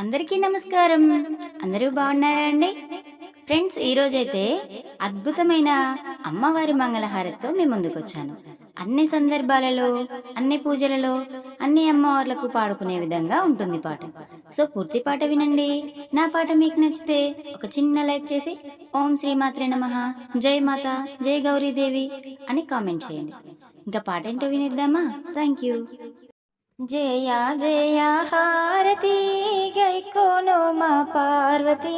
అందరికీ నమస్కారం. అందరూ బాగున్నారా అండి? ఫ్రెండ్స్, ఈరోజైతే అద్భుతమైన అమ్మవారి మంగళహారతితో మీ ముందుకొచ్చాను. అన్ని సందర్భాలలో, అన్ని పూజలలో, అన్ని అమ్మవార్లకు పాడుకునే విధంగా ఉంటుంది పాట. సో పూర్తి పాట వినండి. నా పాట మీకు నచ్చితే ఒక చిన్న లైక్ చేసి ఓం శ్రీమాత్రే నమః, జై మాత, జై గౌరీదేవి అని కామెంట్ చేయండి. ఇంకా పాట ఏంటో వినిద్దామా? Thank you. జయ జయ హారతి గైకోను మా పార్వతి,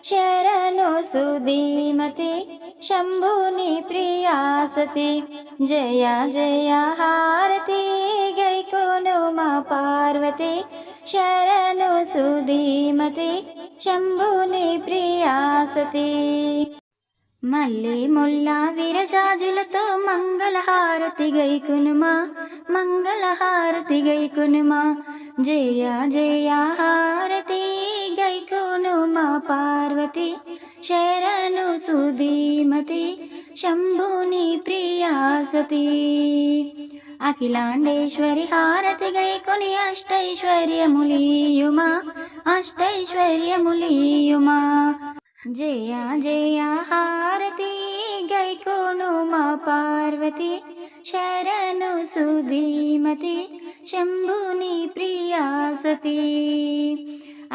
శరణు సుధీమతి, శంభుని ప్రియాసతి. జయ జయ హారతి గైకోను మా పార్వతి, శరణు సుధీమతి, శంభుని ప్రియాసతి. మల్లె ముల్ల విరజాజులతో మంగళహారతి గైకునుమా, మంగళహారతి గైకునుమా. జయ జయ హారతి గైకునుమా పార్వతి, శరణు సుధీమతి, శంభుని ప్రియాసతి. అఖిలాండేశ్వరి హారతి గైకొని అష్టైశ్వర్యములీయుమా, అష్టైశ్వర్యములీయుమా. జయ జయ హారతి గైకోను మా పార్వతి, శరణు సుధీమతి, శంభుని ప్రియాసతి.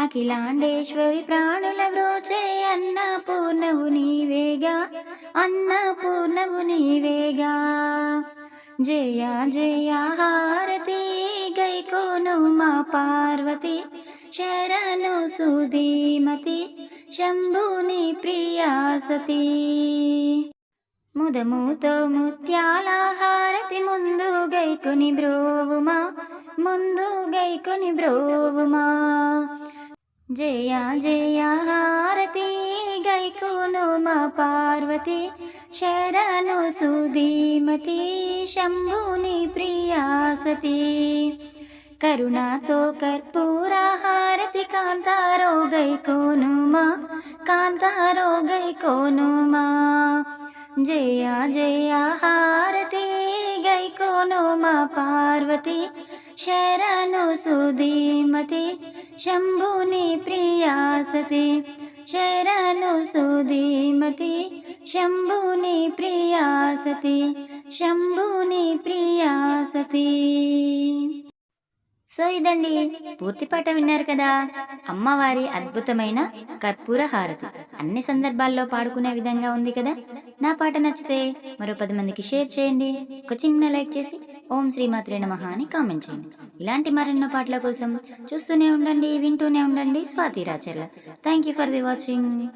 అఖిలాండేశ్వరి ప్రాణుల వ్రోచే అన్నపూర్ణవు నీవేగా, అన్నపూర్ణవు నీవేగా. జయ జయ హారతి గైకోను మా పార్వతి, శరణు సుధీమతి, శంభుని ప్రియాసతి. ముదముతో ముత్యాల హారతి ముందు గైకొని బ్రోవుమా, ముందు గైకొని బ్రోవుమా. జయ జయ హారతి గైకోను మా పార్వతి, శరణు సుధీమతి, శంభుని ప్రియాసతి. కరుణాతో కర్పూర హారతి కాంతారో గైకోనుమా, కాంతారో గైకోనుమా. జయ జయ హారతి గైకోను మా పార్వతి, శరణు సుధీమతి, శంభుని ప్రియాసతి. శరణు సుధీమతి, శంభుని ప్రియాసతి, శంభుని ప్రియాసతి. సో ఇదండి, పూర్తి పాట విన్నారు కదా. అమ్మవారి అద్భుతమైన కర్పూర హారతి అన్ని సందర్భాల్లో పాడుకునే విధంగా ఉంది కదా. నా పాట నచ్చితే మరో 10 మందికి షేర్ చేయండి. ఒక చిన్న లైక్ చేసి ఓం శ్రీమాత్రే నమః అని కామెంట్ చేయండి. ఇలాంటి మరెన్నో పాటల కోసం చూస్తూనే ఉండండి, వింటూనే ఉండండి Swathi Racharla. Thank you for the watching.